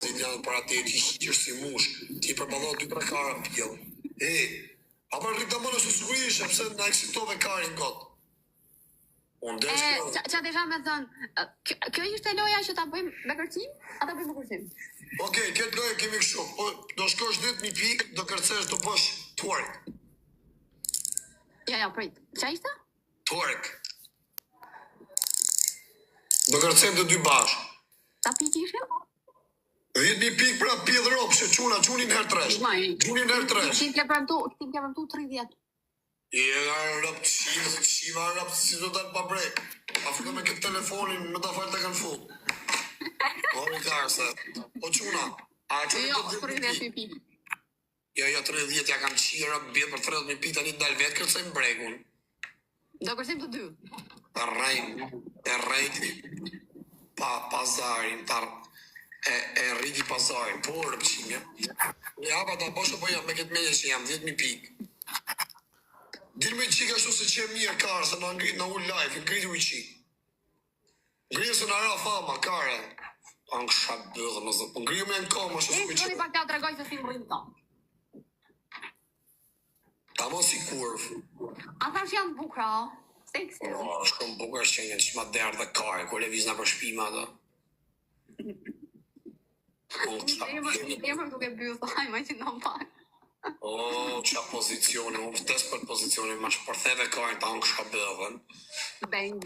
Ti janë para te ti hiqesh si mush, ti përballon 2-3 kara pjell. Apo rritë më nëse sigurisht, sepse na eksitove karin kot. Unë desh Qa desha me thënë, kjo ishte loja që ta bëjmë me kërcim, a ta bëjmë me kërcim? Okej, këtë lojë kemi kështu, po do shkosh 10.000 pikë, do kërcesh do bësh twerk. Ja, prit. Qa ishte? Twerk. Do kërcejmë të dy bashkë. Ta pikë ishe? 10.000 pikë pra pjedh ropë, që qunin herë tresh. Qunin herë tresh. Ti ke premtu 30. Shiva rap si do dalë pa brek. Pa fillë me këtë telefonin, me ta falë të kanë fund. Po, mi karë se. Po quna. Jo, 30 pikë. Jo, 30 ja kam qira, bjetë për 30.000 pikë tani dalë vetë, kërcejmë bregun. Do kërcejmë të dy. E rejti. Pazarin, e rriti pazarin, po rëpqimja. Ja, pa ta bosho po jam me këtë medje që jam 10.000 pikë. Dilë me qika shtu se që e mirë karë, se në u live, ngriti u i qikë. Ngriti se në ra fama, kare. Angë shabëdhë, në zë, ngriti me në koma, shtu u i qikë. Pak ta të regoj se si më rrimë ta. Ta mos i kurvë. A thash janë bukra, seksi. Shumë bukra që njën që ma derë dhe kare, kur e vizna për shpima ato. Emër duke bjë, hajma që në pak. Qa pozicione, më vëtes për pozicione, ma shpërtheve kajnë ta në këshka bëdhen. Bang.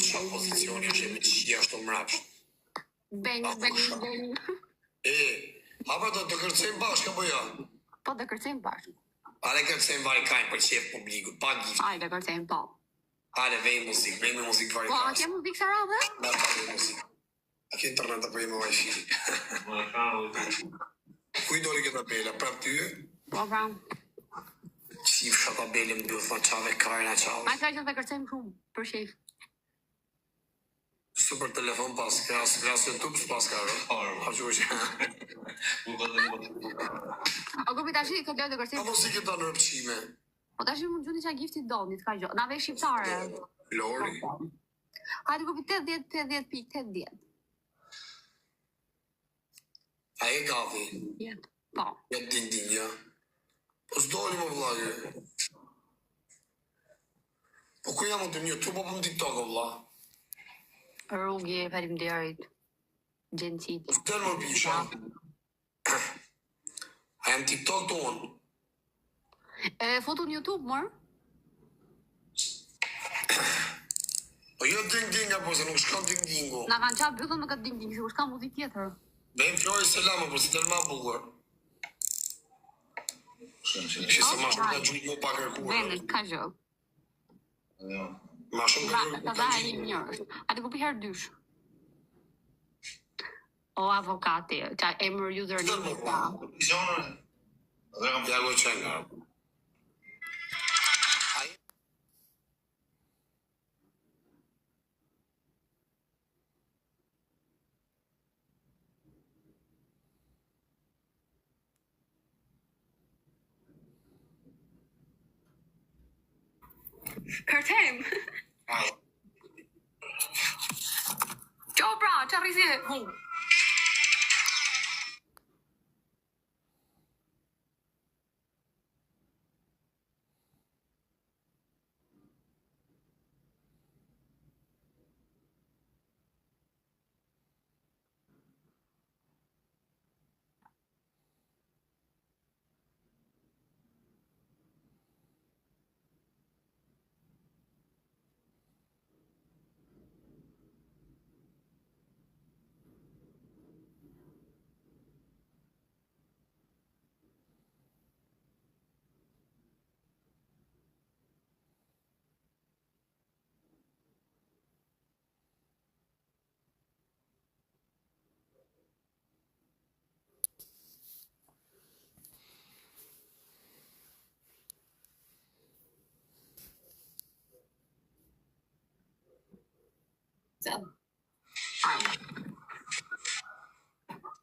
Qa pozicione, që me qia është të mrapsht. Bang. Hapa të kërcejmë bashkë, apo ja? Po, dhe kërcejmë bashkë. Ale kërcejmë vari kajnë për qef publikut, pa gift. Ajde, kërcejmë po. Ale vejmë muzik vari Po, a kasë. ke muzik sharadhe? Da, pa vejmë muzik. A ke internet apo jemi wifi? Kuj doli këtë tabela, prap ty? Po, pra. Si fsha tabelë më duhet, qave kajnë a qave. A ka që të kërcejmë shumë, për shef. Super telefon pas kras YouTube pas karo. Ha që është. O gopi tashi, këtë lojë të Ka kërcejmë. muzikë të në rëpqime. O tashi më gjuni qa giftit donit, ka gjo. Na vej shqiptare. Lori. Hajde gopi 80 pikë, 80. A e gati? Jetë. Po. Jetë din, ja. Po s'doli më vllage. Po ku jam të YouTube, po më TikTok, o vlla? Rrugi, faleminderit. Gjencit. Po s'del më bisha. A jam TikTok të unë? Foto në YouTube, mërë? Po jo ding, apo se nuk shkon ding-dingu. Na kanë qa byllën në këtë ding-ding, se shka muzik tjetër. Vejmë Flori Selama, po si del ma bukur. Që se ma shumë ka gjujtë mu pa kërkurë. Vendet, ka gjë. Ma shumë ka kërkurë. Ka dha e një njërë. A të gopi herë dysh. O avokati, ka emër user Del më një. pa. Ja go qenga. Kërtem. Qo pra, që rrizi hu.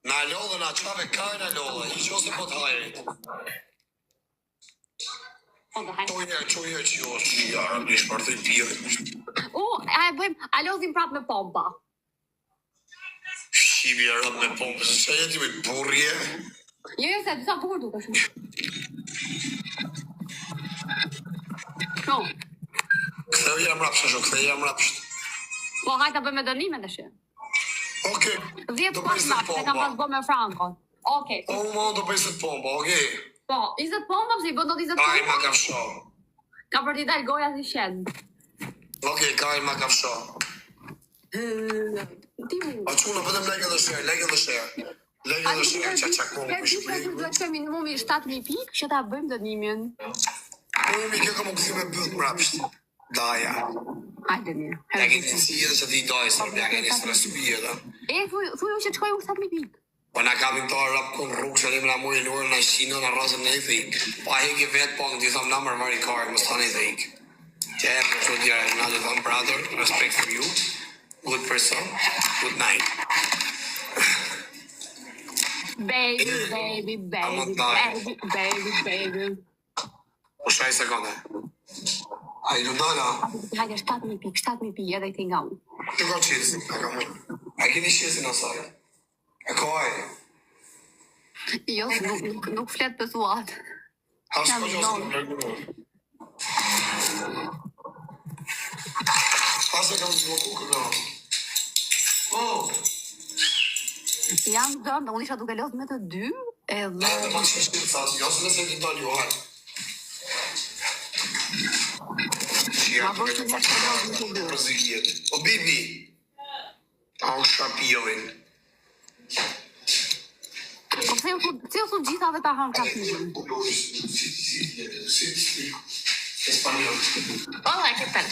Na lodhe, na qave kajnë a lodhe, i qose po të hajrit. Qoje që jo është jarë, në shpartë i pjeve. A e bëjmë, a lodhim prap me pompa. Shqipi e rëmë me pompë, se që jeti me burje? Jo, se disa bukur duke shumë. No. Këtheu jam rapsht, këtheu jam rapsht. Po, hajta bëjmë dënime të shi. Oke. 10 pas napë, se kam pas bo me Frankon. Oke. Po, më do 50 pompa, oke. Po, 20 pompa, pësi i bëndo 20 pompa. Kaj ma kafsho. Ka për t'i dalë goja si shenë. Oke, kaj ma kafsho. Ti mu. A quna, pëtëm legë dhe shërë, legë dhe shërë. Legë dhe shërë, që komë për shpërë. Do të kemi në mumi 7.000 pikë, që ta bëjmë dënimin. Mumi, kjo ka më këthi me bëtë më rapsht. Daja. Hajde një. Ja ke një si edhe që ti dojë, sërë, ja ke një stres të bje, da. E, thuju që të shkoj u 7.000 pikë. Po na kapim të rap kënë rrugë, që alim na mujë lurë, na shqinë, na razëm në i thikë. Pa heki vetë, po në t'i thëmë na mërmëri karë, më s'ta në i thikë. Që e për që t'jare, na t'i thëmë, brother, respect for you, good person, good night. Baby, baby, baby, baby, baby, baby. Po shaj sekonde. Hajde, Lundana. Hajde, 7.000 pikë, edhe i ti nga unë. Që ka qesin, e ka më. A keni qesin asaj? E kaj. Jo, nuk fletë për suat. Ha s'ka gjosë në regulor. Ha se kam të bloku këta. Oh! Jam dëmë, unë isha duke losë me të dy, edhe... Hajde, ma që shkirë sa, jo se nëse t'i dalë jo, hajde. Ma bërë që në shkëllosë me të dy. O, Bibi. A u shapijovin. Po pse u thu gjitha dhe ta hanë kapizën? Espanjol. Hola, ¿qué tal?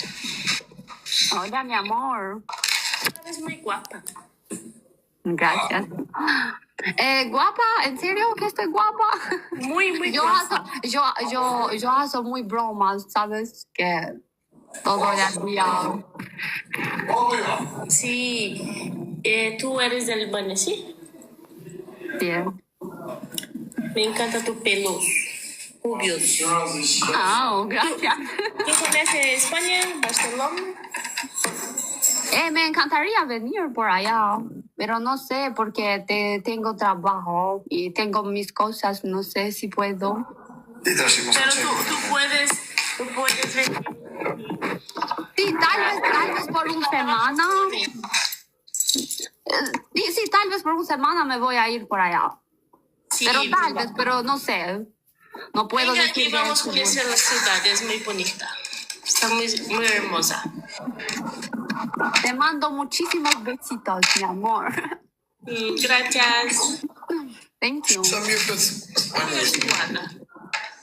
Hola, mi amor. Eres muy guapa. Gracias. Guapa, ¿en serio que estoy guapa? Muy, muy Yo guapa. hago muy bromas, ¿sabes? Que todo el día. Sí, tú eres del Albania, ¿sí? Bien. Me encanta tu pelos rubios. Ah, gracias. ¿Tú conoces España, Barcelona? Me encantaría venir por allá, pero no sé porque tengo trabajo y tengo mis cosas, no sé si puedo. Pero tú puedes venir. Sí, tal vez por una semana. Sí, tal vez por una semana me voy a ir por allá. Sí, Pero tal vez, pero no sé. No puedo venga, decir y vamos a conocer la ciudad, es muy bonita. Está muy, muy hermosa. Te mando muchísimos besitos, mi amor. Gracias. Thank you. Sa mirë për Juana.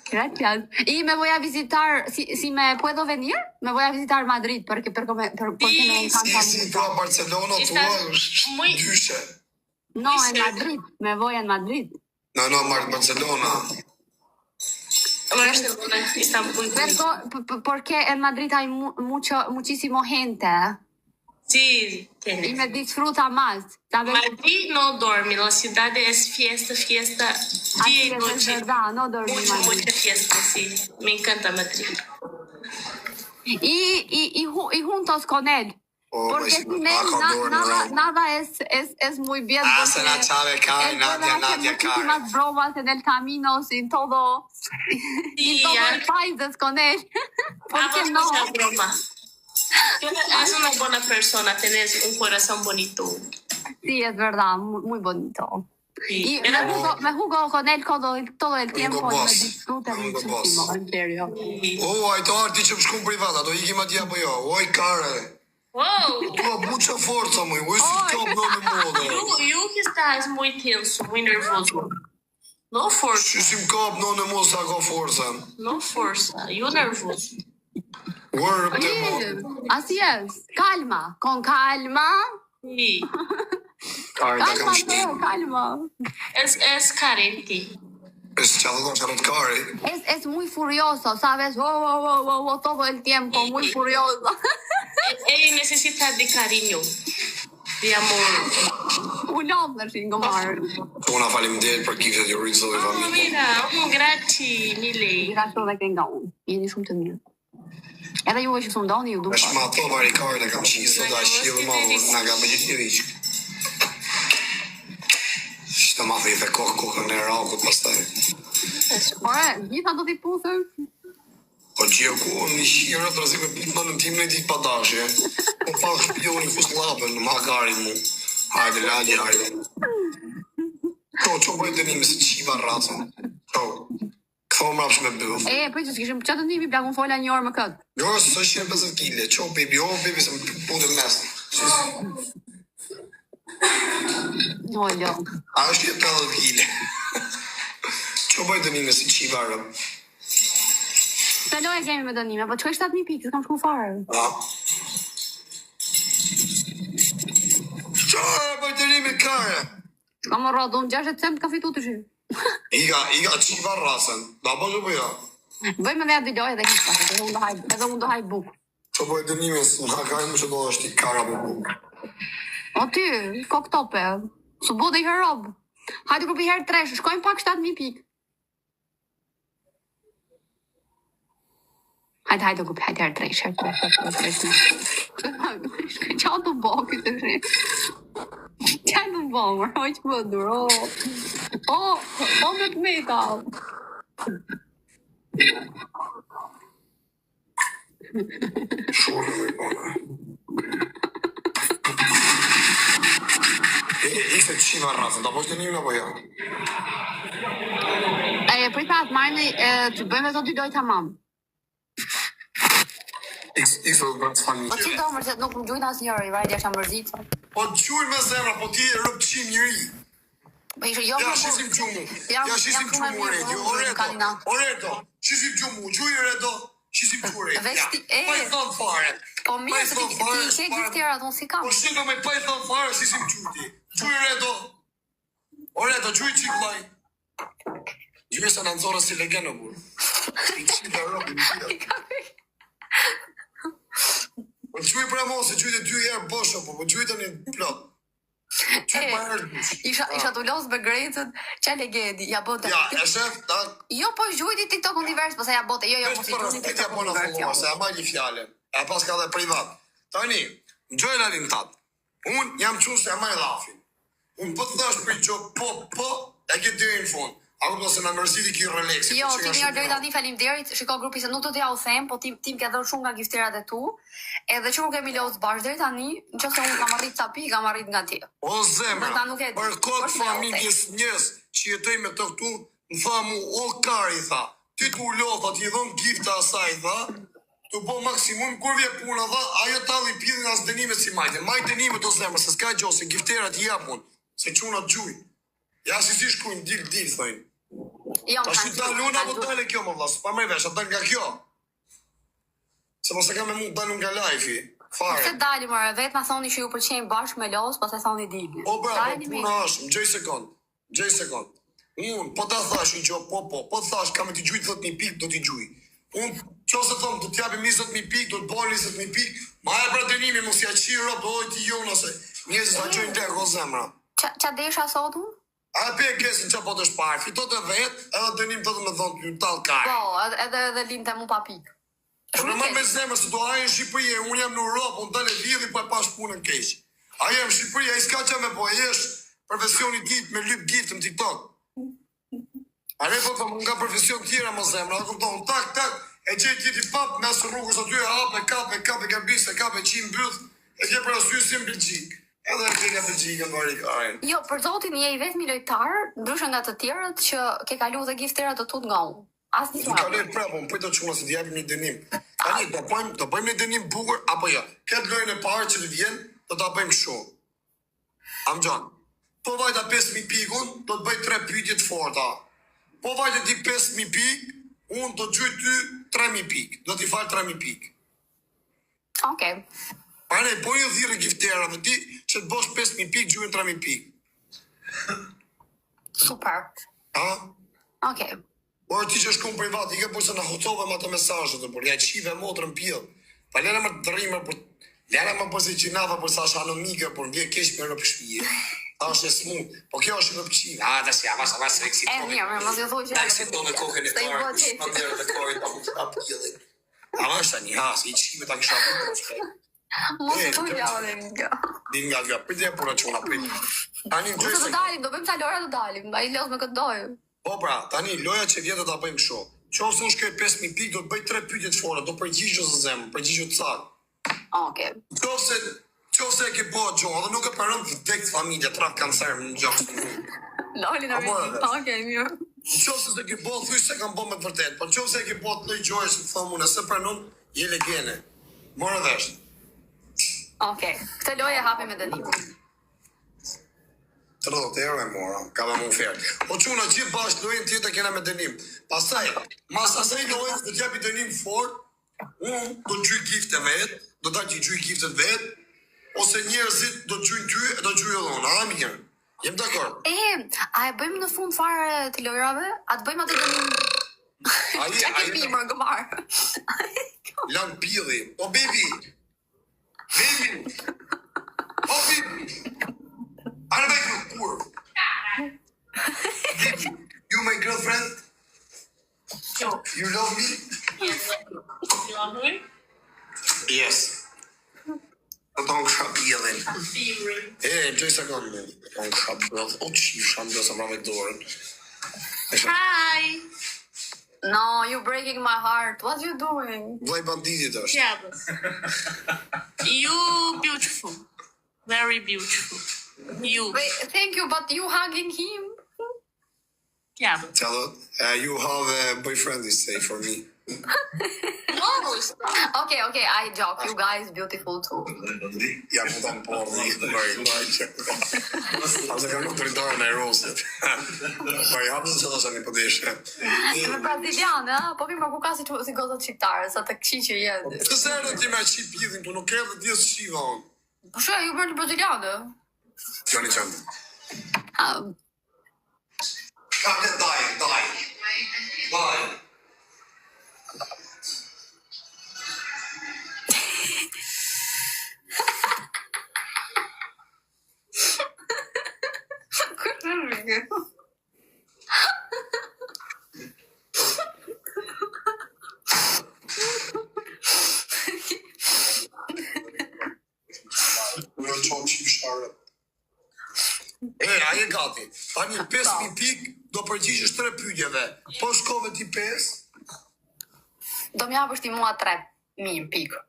Gracias. Y me voy a visitar, si me puedo venir, me voy a visitar Madrid porque me encanta si mucho. pra Barcelona, tua është muy- dyshe. No, en Madrid. Me voy en Madrid. No, Barcelona. Barcelona está muy bonita. Porque en Madrid hay muchísima gente Sí, y tiene. me disfruta más, ¿sabes? Madrid no dorme, la ciudad es fiesta, fiesta, Así día y es noche. verdad, no dormí en Madrid. Mucha fiesta, sí. Me encanta Madrid. Y juntos con él. Oh, Porque mas sin él nada es muy bien. Ah, se la sabe, Kai, Él puede hacer Nadia, Kai. muchísimas bromas en el camino, sin todo. Sí, Y todo ya. el país es con él. ¿Por qué Hagas no? mucha broma. Tú eres una buena persona, tienes un corazón bonito. Sí, es verdad, muy bonito. Sí. Y Pero- me jugo con él todo el tiempo y me boss. disfruta Amigo muchísimo, boss. en serio. O, ajto ti që më shkum privat, ato ikim atje apo jo? Oj, kare. Wow. Tu ha mucha forza, muy. Oj, si Oj. top në modë. You que estás muy tenso, muy nervoso. No forza, Shysim kap në mos sa ka forca. no forza. You nervoso. Word të Sí, mo. así es. Calma, con calma. Sí. Kare ta kam Calma, shtim. Teo, calma. Es carente. Es që do të kare. Es muy furioso, ¿sabes? Wow, todo el tiempo, muy furioso. Él necesita de cariño, de amor. Un hombre sin gomar. Una faleminderit për giftet ju rritë dhe Oh, familje. mira, grazie mille. Gracias de que nga unë. Jeni shumë të mirë. Edhe ju e që shumë doni, ju du Është ma to mari kare në kam qisë, da shqilë ma, nga ka me gjithë një rishkë. Që të ma thejtë kokën e rakut pastaj. Ore, gjitha do t'i puthën. Po që ku në shira të rëzime pitë më në tim në ditë pa dashje. Po pa shpioni fus lapën, në makari mu. Hajde, lagje, hajde. Që bëjtë dënimi se qiva racën. Këtho më rapsh me bëf. Po që s'kishim që të ndimi, plakun fola një orë më këtë. Jo, së 150 kile. Qo, baby, se më putë mes. Jo. A është jetë 50 kile. Që bëjtë dënimi se qiva rëm. Të loje kemi me dënime, po që është 7.000 pikë, s'kam shku farë. Që bëjtë dënimi kare? S'kam më rrë, do në 60 cent ka fitu të shi. Iga qiva rasën. Da po që bëja? Bëjmë dhe atë dy loje dhe hishtë, edhe unë do haj bukë. Që bëjtë dënimi së në kajmë që do është i kara për bukë. O ty, koktope, su bo dhe i herobë. Hajde grupi herë tresh, shkojmë pak 7.000 pikë. Hajde grupi, hajde herë tresh, Qa të bo këtë shri? Qa të bo, mërë, oj që më duro. O me të meta. Shurë me bëna. Ikse qiva rasën, da po është dënimi apo ja? Prita atë marrë të bëjmë dhe të dy dojtë hamam. Ikse do të bërë të fani. Po që do mërë se nuk më gjujnë asë njërë, i vajtë jashtë mërzit. Po gjujnë me zemra, po ti e rëpqim njëri. Po ishe jo Ja, shisim gjumu. Ja, shisim gjumu, Oreto. Shisim gjumu, gjuj Oreto. Shisim gjumu, Pa i thonë fare. Po mirë, se ti i ke gifterat, unë si kam. Po shiko me pa i thonë fare, shisim gjuti. Gjuj Oreto. Oreto, gjuj qiklaj. Gjuj se në nëzore si legenë, burë. I qita rëpë, Po gjuj pra mos, gjuj të 2 herë bosho, po gjuj të një plot. Isha të losë me grejtët, që legedi, ja bote. Ja, e shef, ta... Jo, po zhujti TikTok në divers, po se ja bote, jo, Vesh për respektja po në folluar, se e ma një fjale, e pas ka dhe privat. Tani, në gjojnë alin tatë, unë jam qunë se e ma i lafin. Unë po të dhash për i gjo, po, e këtë dy në fund. Ako do se në mërziti ki relaxi. Jo, ti mirë dojtë ati falim derit, shiko grupi se nuk do t'ja u them, po tim ke dhërë shumë nga gifterat e tu, edhe që nuk kemi losë bashkë deri tani, në që se unë kam arrit capi, kam arrit nga ti. O zemra, për këtë familjes njës që jetoj me të këtu, më tha mu, o kari, tha, ty t'u lotha, t'i dhëm gifta asaj, tha, t'u bo maksimum, kur vje puna, tha, ajo talli pidhin as dënimet si majte. Majte dënimet o zemra, se s'ka gjo, se gifterat i japun, se quna t'gjuj. Ja si shkujnë dil, thëjnë. Ta shi dalun apo dale kjo më vlasë, pa me vesh, atë nga kjo. Se mos e ka me mund dalun nga lajfi, fare. Se dali mërë, vetë ma thoni që ju përqenjë bashkë me los, pas e thoni dilë. O bravo, puna është, gjëj sekund. Unë, po ta thash i gjo, po thash, ka me t'i gjuj 10.000 pikë, do t'i gjuj. Unë, që se thëmë, do t'japim 20.000 pikë, do t'bojnë 20.000 pikë, ma e pra dënimi, mos ja qirë, do ojti jo nëse njëzë ta gjojnë lek, o zemra. Qa desha sot unë? A pe e kesin që po të shparë, fitot e vetë, edhe dënim të me thonë t'ju talë kare. Po, edhe lim të mu pa pikë. Në më me zemër, se do aje në Shqipëri, unë jam në Europë, unë dale vjeli, po e pash punën keqë. Aje në Shqipëri, a i s'ka që me po, e jesh profesioni gift me lyp gift në TikTok. A ne po të më nga profesion tjera më zemër, a këmë tonë, tak, e gjej tjeti pap, me asë rrugës aty e hap, e kap, e garbis, e kap, e qim bëth, e gje për asyë si në Belgjik. Edhe e nga Belgjikën bari karen. Jo, për zotin je i vetëmi lojtarë, ndryshën nga të tjerët që ke kalu dhe gifterat të tut nga unë. As një Nuk kaloj prapë, më pëjtë të quna se t'japim një dënim. Tani, do bëjmë një dënim bukur, apo jo? Këtë lojën e parë që të vjen, do t'a bëjmë shumë. Amgjan, po vajta 5.000 pikun, do të bëj 3 pyetje të forta. Po vajta ti 5.000 pik, unë do të gjuj ty 3.000 pik. Do t'i falë 3.000 pik. Okej. Pane, po një thirë giftera dhe ti, që të bosh 5.000 pik, gjujnë 3.000 pik. Super. Ha? Okej. Por ti që shkun privat, i ke përse në hotove më të mesajët, por ja qive motrën pjellë. Pa lena më të dërime, lena më përse që nafa për sa shanomike, por vje kesh me rëpshpije. Ta është e smut, po kjo është rëpqive. A, dhe si, avas, reksi. Mirë, mos ju thuj që... Reksi do në kokën e karë, shmanderë dhe kojë, ta mu të apjellin. Avas ta një hasë, i qive ta kësha përë. Mos u javë nga. Nga, pritje puna çuna prit. Tani Mos të dalim, do bëjmë ca lojra të dalim. Ai lodh me këtë dojë. Po pra, tani loja që vjen do ta bëjmë kështu. Qofse unë shkoj 5000 pikë, do të bëj 3 pyetje të forta, do përgjigjesh në zemër, përgjigjesh të saktë. Okej. Qofse e ke bëu gjolla, dhe nuk e pranon vdek familja, traf kancer në gjoks. Loli na vjen. Okej, mirë. Qofse se ke bëu thysh se kam bëu me të vërtet, po qofse e ke bëu të lloj gjoje që them unë, se pranon, je legjene. Morë vesh. Okej. Këtë lojë hapim me dënim. 30 euro e mora, ka dhe më ferë. O quna, gjithë bashkë lojën tjetër kena me dënim. Pastaj, mas asaj lojës do t'japi dënim fort, unë do t'gjyj gifte vetë, do t'a që gjyj giftet vetë, ose njerëzit do t'gjyjnë ty e do t'gjyjë edhe unë. A, mirë. Jem dakord. A e bëjmë në fund fare të lojrave? A të bëjmë atë dënim? Qa ke pimër, gëmar? Lan pilli. O, baby. Baby. O, baby. Ano ba yung poor? Baby, you my girlfriend? You love me? Yes. You are me? Yes. Do të në kësha pjellin. Feeling. Gjoj se kam në kësha pjellin. O, qifë sham dhe sa mra me dorën. Hi. No, you breaking my heart. What you doing? Vlaj banditit është. Jabas. You beautiful. Very beautiful. You. Wait, thank you, but you hugging him? Jabas. Tell her, you have a boyfriend, they say, for me. No, it's not. Okay, I joke. You guys beautiful too. Ja, mu të më porë, që. Ase kam nuk të rritarën e rosit. Po i hapës që të shani për deshe. Me braziliane, a? Po mi më ku ka si gozat shqiptare, sa të këqi që jenë. Pëse e në ti me qip pjithin, tu nuk e dhe djesë shiva unë. Po shë, ju bërë në braziliane? Qani qëmë. Ka me daj. Në qonë qip shtarët. Aje gati. Tani 5.000 pikë do përgjigjesh 3 pyetjeve. Po shkove ti 5? Do m'japësh ti mua 3.000 pikë.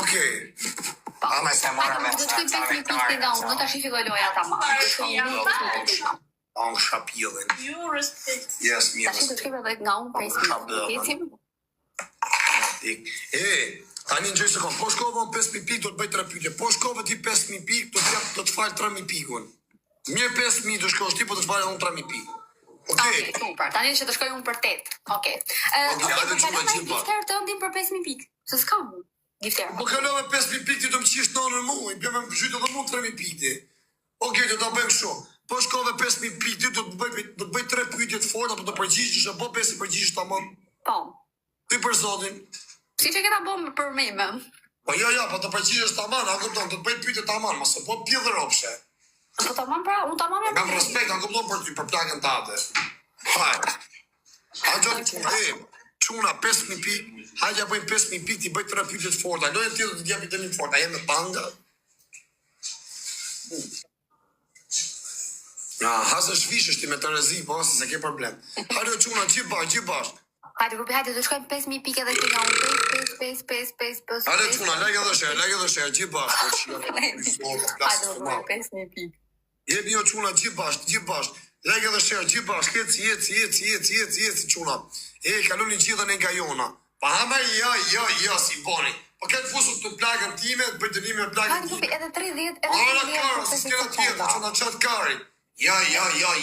Okej. Ama se mora me Do të shkoj 5.000 pikë nga unë, do ta filloj loja tamam. Ang shapillin. You respect. Yes, mirë. Tash do të shkoj edhe nga unë 5.000 pikë. Tani në gjëjë se kom, po shkove unë 5.000 pikë, do të bëj 3 pyetje. Po shkove ti 5.000 pikë, do të falë 3.000 pikën. Mirë 5.000 do shkosh ti, po të të falë unë 3.000 pikë. Okej, super. Tani që të shkoj unë për 8. Okej. hajde që me Kaloj qipa. gifter të ndim për 5.000 pikë. Se s'kam gifter. Po kalove 5.000 pikë, ti do më qisht nonën mu, i bëjmë më zhytë edhe mu 3.000 pikë ti. Okej, do ta bëjmë kështu. Po shkove 5.000 pikë, ti do të bëj 3 pyetje të forta, po do përgjigjesh apo 5 përgjigjesh tamam. Po. Ti për zotin. Si që kena bom për mime. Po jo, po të përgjigjesh tamam, a kupton, do të bëj pyetje tamam, mos po pjellë ropshe. Po tamam pra, unë tamam Kam respekt, a kupton për ty, për plakën tate. Hajde. A gjotë quna 5.000 pikë, hajde ja bëjmë 5.000 pikë, ti bëj 3 pyetje të forta. Lojën tjetër do të japi dënim fort, a jemi banga? Hasë shvishësh ti me të rezi, po, se ke problem. Hajde quna, gjithë bashkë. Hajde, grupi, hajde, do shkojmë 5.000 pikë edhe që nga unë 5. Hajde quna, legë edhe shërë, gjithë bashkë. Hajde, grupi, 5.000 pikë. Jebi jo quna, gjithë bashkë. Legë edhe shërë, gjithë bashkë, jeci quna. Kaloni gjithën e nga jona. Pa hama ja, si boni. Po këtë fusur të plagën time, të bëjtënime e plagën Hajde, grupi, time. edhe 30, Ara kara, si s'kena tjetë, që në qatë kari. Ja,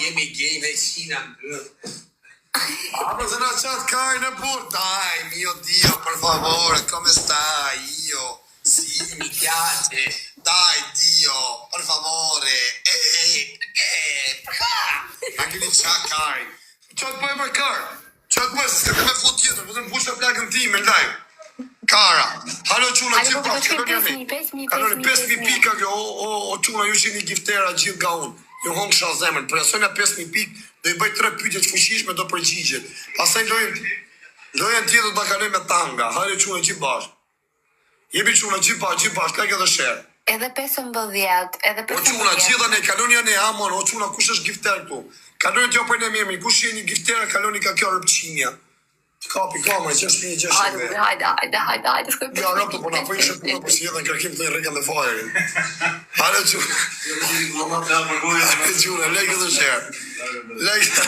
jemi gej me qina në bërë. Apë se në qatë kari në bërë. Daj, mio dio, per favore, come stai, io? Si, mi piace. Dai, dio, per favore. Anche lì qatë kari. Qatë bëjë për kari. Qatë bëjë, se s'ka me fut tjetër, pëtëm pusha plagën time, në live. Kara, halo quna Hajde, gjithë grupi, do bashkë, shkojmë 5.000 kaloni 5.000 pika kjo, o quna ju shini giftera gjithë nga unë. Ju hongë sha zemër, presojnë 5.000 pikë, do i bëj 3 pyetje të fuqishme, do përgjigjet. Pastaj lojën tjetër do ta kaloj me tanga, hajde quna gjithë bashkë. Jepi çuna gjithë ka këtë share. Edhe 15, edhe 15. O çuna gjithë ne kaloni ne amon, o çuna kush është gifter këtu? Kaloni ti apo ne mirë, kush jeni gifter, kaloni ka kjo rrëpçimja. Kapi kamera 6600. Hajde, shkoj. Ja, rrotë po na po ishte punë për si edhe kërkim të rrega me fajrin. Hale çu. Çuna lekë të share. Lekë.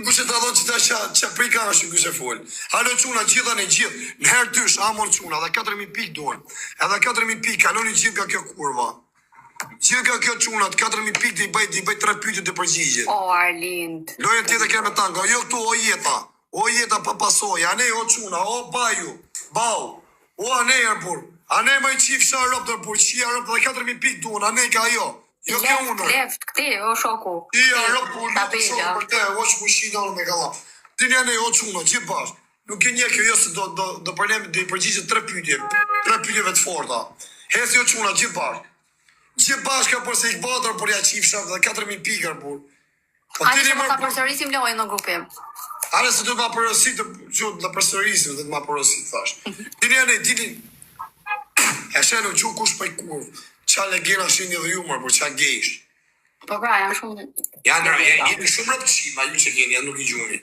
Kush e dallon që ta ça prika është kush e fol. Hale çuna gjithë ne gjithë. Në herë dysh amon çuna dhe 4000 pikë duan. Edhe 4000 pikë kaloni gjithë nga kjo kurva. Gjithë nga kjo çuna 4000 pikë ti bëj 3 pyetje të përgjigjet. O Arlind. Lojën tjetër kemë me tanga, jo këtu o jeta. O jeta pa pasoja, ane o çuna, o baju, bau. O ane airpur. Ane më çif sa rrop të për çia rrop dhe 4000 pikë duan, ane ka ajo. Jo kjo unë. Left, këti, o shoku. Ti rrop për Ta të shoh për të, o çmushina me kalla. Ti ne ane o çuna, gjithë bash. Nuk e njeh kjo jo se do përnem do i përgjigjet 3 pyetje. 3 pyetjeve të forta. Hesi o çuna gjithë bash. Gjithë bash ka për se ik botër për ja çifsha dhe 4000 pikë airpur. Hajde që ta përsërisim lojën në grupim. Ale se do të ma përësit të përsërisim dhe të ma përësit, thash. Dini. E shenë në gjuhë kush për kurvë. Qa legena shenë dhe jumër, por qa gejsh. Po pra, janë shumë... Jeni shumë rëpqima, ju që keni, janë nuk i gjuni.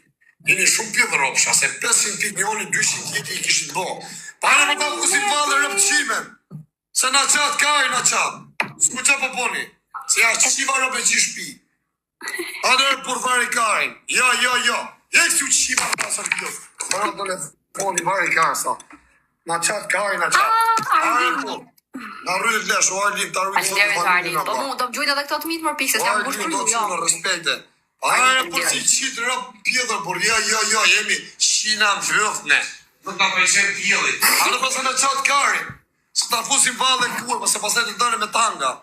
Jeni shumë pjëdhë ropsha, se 500 pik njoni, 200 jeti i kishit bo. Pare më ka kusin valë rëpqimen. Se na qatë kaj, na qatë. S'ku qa po poni. Se ja qiva rëpe që shpi. Adër për vari karin. Jo. Jek si u qiva pasër kjo. Para të le poni vari karin, sa. Na qatë karin, na qatë. Arlind. Na rrëjt lesh, o Arlind, ta rrëjt Faleminderit Arlind. Po mu, do gjujnë edhe këto të mitë më pikë, se s'jam Arlind, bushkru, do të jo. në respekte. Arlind, për si qitë rëp pjedhër, por jo, jemi shina më vëth, ne. Nuk nga përqen pjedhit. Arë pëse në qatë karin. Se ta fusim valë e kur, pëse paset të dëne me tanga.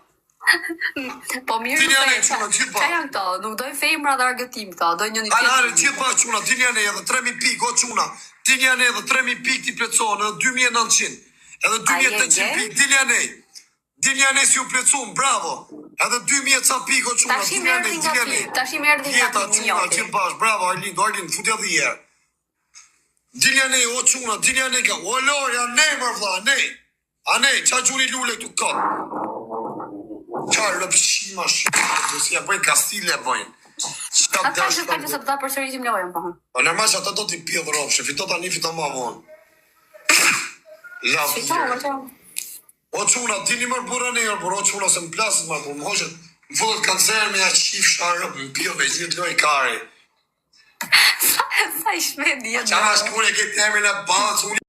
Po mirë Dini janë nuk e çuna, gjithë Qa janë këto? Nuk dojnë femra dhe argëtim këto, dojnë një Ale, gjithë pa çuna, dini janë edhe 3000 pikë, o çuna. Dini janë edhe 3000 pikë ti plotson, edhe 2900. Edhe 2800 pikë, dini janë si u plotson, bravo. Edhe 2000 ca pikë, o çuna, Tashi më erdhi nga ti, tashi më erdhi nga Jeta ti. çuna, gjithë bash, bravo Arlind, futi edhe një herë. Dini janë o çuna, dini janë ka. O Lori, ne më vlla, ne, qa gjuni lule këtu kot. Qa rëpshima shumë, si ja bëjnë kastile bëjnë. A ka që ka që se të ta përsërisim lojën, po. Po normal që ata do t'i pjedhë ropshe, fito tani, fito ma vonë. La vjerë. O çuna, dini mërë burë në njërë, por o çuna se më plasët mërë, por më hoqët, më fëllët kancerë me ja qif sharë, më pjedhë me gjithë lojë kari. Sa i shmedi e Qa ma shkune këtë temin e banë,